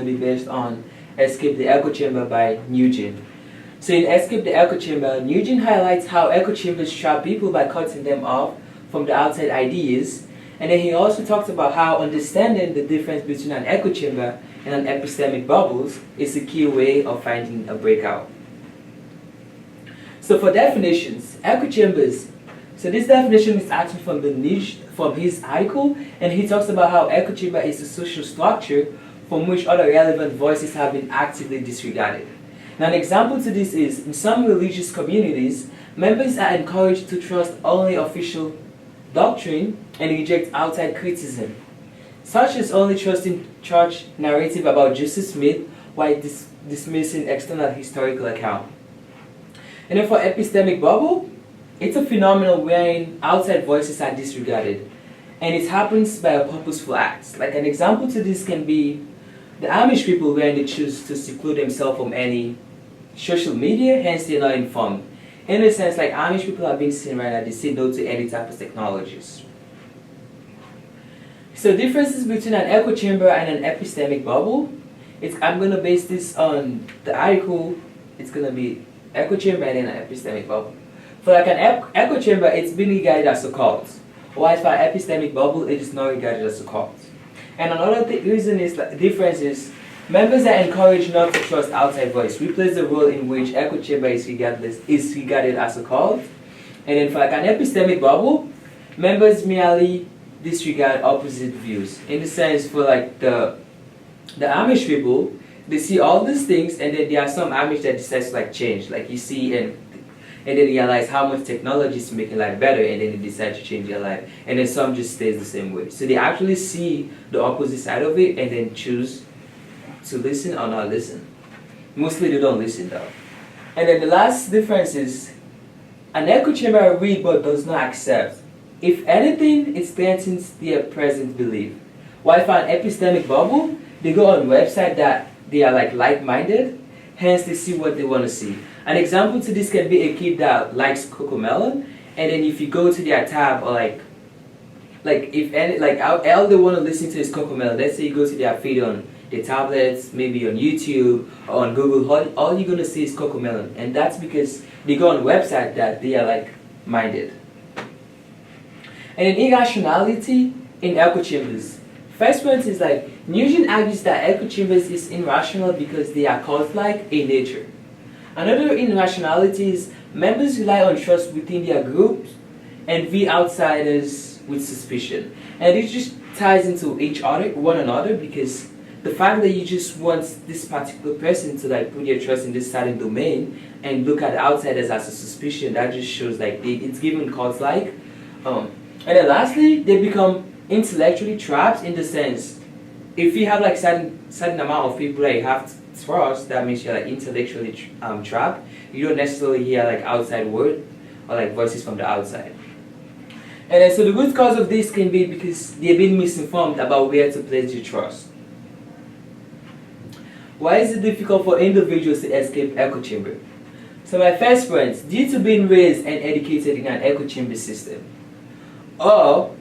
to be based on Escape the Echo Chamber by Nugent. So in Escape the Echo Chamber, Nugent highlights how echo chambers trap people by cutting them off from the outside ideas, and then he also talks about how understanding the difference between an echo chamber and an epistemic bubbles is a key way of finding a breakout. So for definitions, echo chambers. So this definition is actually from his article, and he talks about how echo chamber is a social structure from which other relevant voices have been actively disregarded. Now an example to this is, in some religious communities, members are encouraged to trust only official doctrine and reject outside criticism, such as only trusting church narrative about Joseph Smith while dismissing external historical account. And then for epistemic bubble, it's a phenomenon wherein outside voices are disregarded, and it happens by a purposeful act. Like an example to this can be the Amish people, wherein they choose to seclude themselves from any social media, hence they're not informed. In a sense, like Amish people are being seen right now, they say no to any type of technologies. So differences between an echo chamber and an epistemic bubble, I'm going to base this on the article. It's going to be echo chamber and then an epistemic bubble. For like an echo chamber, it's been regarded as a cult, while for an epistemic bubble, it is not regarded as a cult. And another reason is the difference is members are encouraged not to trust outside voice, replace the role in which echo chamber is regarded as a cult. And then for like an epistemic bubble, members merely disregard opposite views. In the sense, for like the Amish people, they see all these things, and then there are some Amish that decide to like change. Like you see and then realize how much technology is making life better, and then they decide to change their life. And then some just stays the same way. So they actually see the opposite side of it and then choose to listen or not listen. Mostly they don't listen though. And then the last difference is an echo chamber reads but does not accept. If anything, it strengthens their present belief. While for an epistemic bubble, they go on website that they are like-minded, hence they see what they want to see. An example to this can be a kid that likes CoComelon, and then if you go to their tab, or all they want to listen to is CoComelon. Let's say you go to their feed on their tablets, maybe on YouTube or on Google, all you're gonna see is CoComelon, and that's because they go on website that they are like-minded. And then irrationality in echo chambers. First point is Nugent argues that echo chambers is irrational because they are cult-like in nature. Another irrationality is members rely on trust within their groups and view outsiders with suspicion. And it just ties into one another, because the fact that you just want this particular person to put your trust in this certain domain and look at outsiders as a suspicion, that just shows it's given cult-like. And then lastly, they become intellectually trapped, in the sense, if you have certain amount of people that you have to trust, that means you're intellectually trapped. You don't necessarily hear outside word or voices from the outside. And then, so the root cause of this can be because they've been misinformed about where to place your trust. Why is it difficult for individuals to escape echo chamber? So my first point, due to being raised and educated in an echo chamber system. Or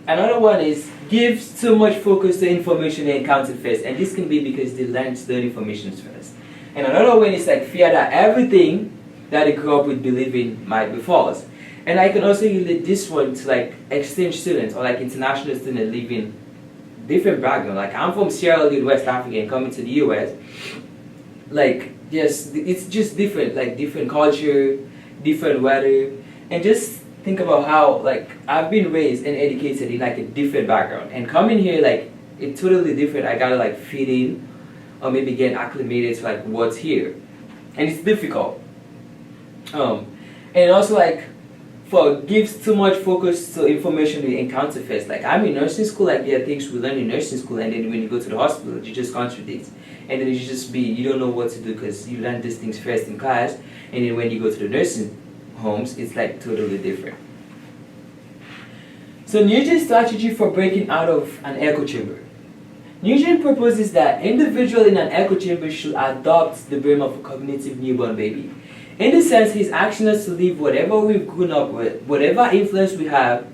another one is gives too much focus to information they encounter first, and this can be because they learn to learn information first. And another one is fear that everything that they grew up with believing might be false. And I can also relate this one to exchange students or international students living different background. I'm from Sierra Leone, West Africa, and coming to the US. It's just different, different culture, different weather, and just think about how I've been raised and educated in a different background, and coming here it's totally different. I gotta fit in or maybe get acclimated to what's here, and it's difficult. And also gives too much focus to information we encounter first. I'm in nursing school, there are things we learn in nursing school, and then when you go to the hospital, you just contradict, and then you don't know what to do because you learn these things first in class, and then when you go to the nursing homes, it's totally different. So Nugent's strategy for breaking out of an echo chamber. Nugent proposes that individuals in an echo chamber should adopt the brain of a cognitive newborn baby. In this sense, he's asking us to leave whatever we've grown up with, whatever influence we have,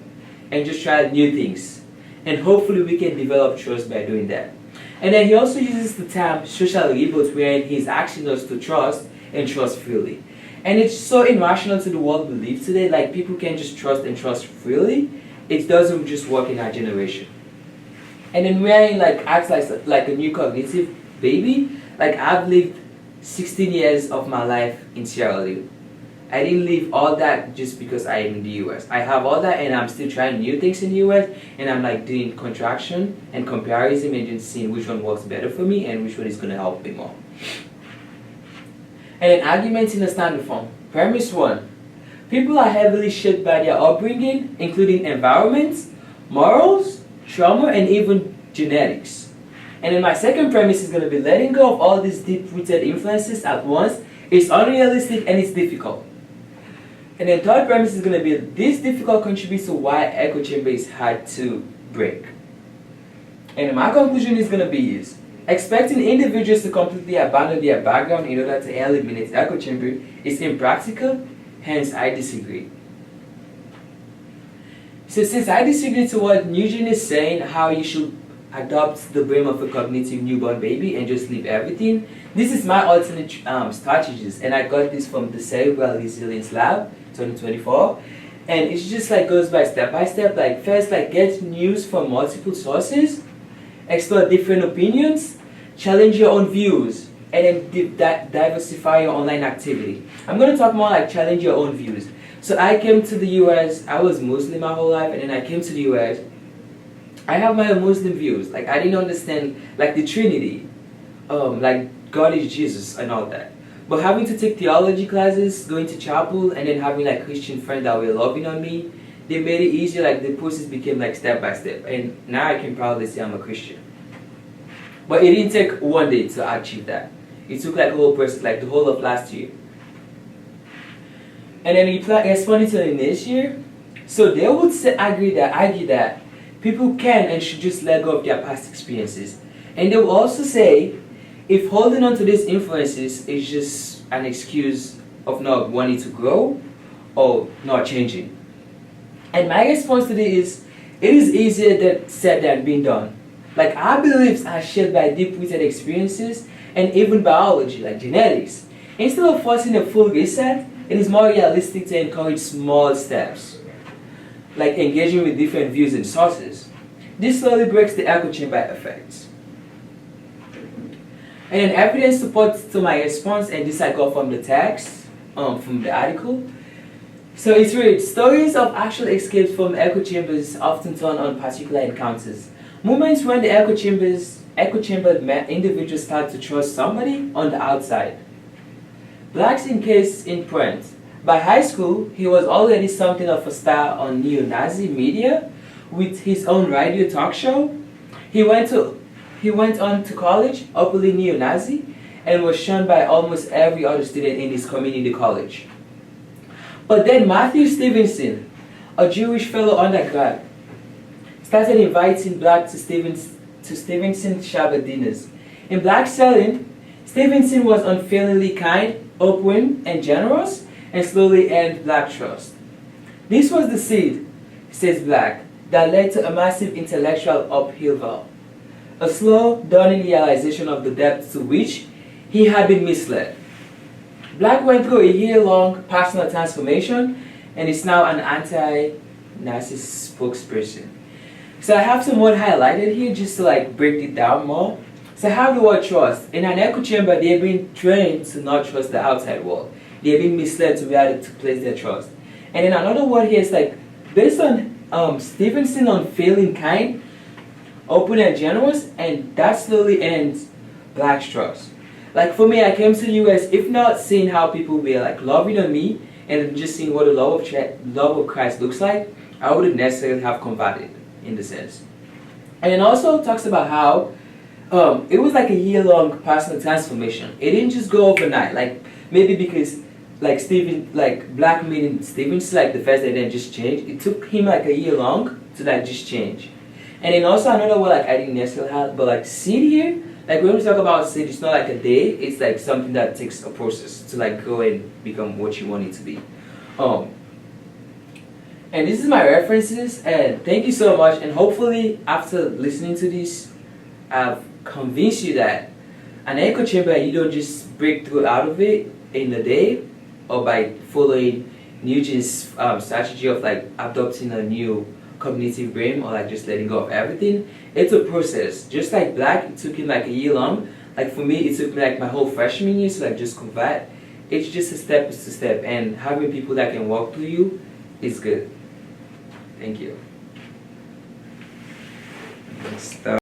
and just try new things. And hopefully we can develop trust by doing that. And then he also uses the term social reboot, wherein he's asking us to trust and trust freely. And it's so irrational to the world we live today, like people can just trust and trust freely. It doesn't just work in our generation. And then wherein like acts like a new cognitive baby, like I've lived 16 years of my life in Sierra Leone. I didn't leave all that just because I am in the US. I have all that and I'm still trying new things in the US, and I'm like doing contraction and comparison and just seeing which one works better for me and which one is going to help me more. And then arguments in the standard form. Premise 1. People are heavily shaped by their upbringing, including environments, morals, trauma, and even genetics. And then my second premise is going to be letting go of all these deep-rooted influences at once is unrealistic and it's difficult. And then third premise is going to be this difficult contributes to why echo chamber is hard to break. And my conclusion is going to be expecting individuals to completely abandon their background in order to eliminate echo chamber is impractical, hence I disagree. So since I disagree to what Nugent is saying, how you should adopt the brain of a cognitive newborn baby and just leave everything, this is my alternate strategies, and I got this from the Cerebral Resilience Lab 2024, and it just like goes by step, like first like get news from multiple sources, explore different opinions, challenge your own views, and then diversify your online activity. I'm going to talk more like challenge your own views. So I came to the US, I was Muslim my whole life, and then I came to the US. I have my own Muslim views. Like I didn't understand like the Trinity, like God is Jesus and all that. But having to take theology classes, going to chapel, and then having like Christian friends that were loving on me, they made it easier. Like the process became like step by step, and now I can proudly say I'm a Christian. But it didn't take one day to achieve that. It took like a whole process, like the whole of last year. And then responding to the next year, so they would argue that people can and should just let go of their past experiences. And they will also say, if holding on to these influences is just an excuse of not wanting to grow or not changing. And my response to this is, it is easier said than being done. Like our beliefs are shaped by deep-rooted experiences and even biology, like genetics. Instead of forcing a full reset, it is more realistic to encourage small steps, like engaging with different views and sources. This slowly breaks the echo chamber effect. And then evidence supports to my response, and this I got from the text, from the article. So it reads, stories of actual escapes from echo chambers often turn on particular encounters. Moments when the echo chamber individuals start to trust somebody on the outside. Black's in case in print. By high school, he was already something of a star on neo-Nazi media with his own radio talk show. He went on to college, openly neo-Nazi, and was shunned by almost every other student in his community college. But then Matthew Stevenson, a Jewish fellow undergrad, started inviting Black to Stevenson's Shabbat dinners. In Black's setting, Stevenson was unfailingly kind, open, and generous, and slowly earned Black trust. This was the seed, says Black, that led to a massive intellectual upheaval, a slow, dawning realization of the depth to which he had been misled. Black went through a year-long personal transformation and is now an anti-Nazi spokesperson. So I have some word highlighted here just to like break it down more. So I have the word trust. In an echo chamber, they've been trained to not trust the outside world. They've been misled to where to place their trust. And then another word here is like, based on Stevenson on feeling kind, open and generous, and that slowly ends Black's trust. Like for me, I came to the US, if not seeing how people were like loving on me and just seeing what the love of Christ looks like, I wouldn't necessarily have converted in the sense. And it also talks about how it was like a year-long personal transformation. It didn't just go overnight. Like maybe because like Black meeting Stevenson like the first day then just changed. It took him like a year long to like just change. And then also another word like I didn't necessarily have, but like seed here, like when we talk about seed, it's not like a day. It's like something that takes a process to like go and become what you want it to be. And this is my references, and thank you so much. And hopefully after listening to this, I've convince you that an echo chamber, you don't just break through out of it in a day or by following Nugent's strategy of like adopting a new cognitive brain or like just letting go of everything. It's a process. Just like Black, it took him like a year long. Like for me, it took me like my whole freshman year to like just convert. It's just a step to step, and having people that can walk through you is good. Thank you. Stop.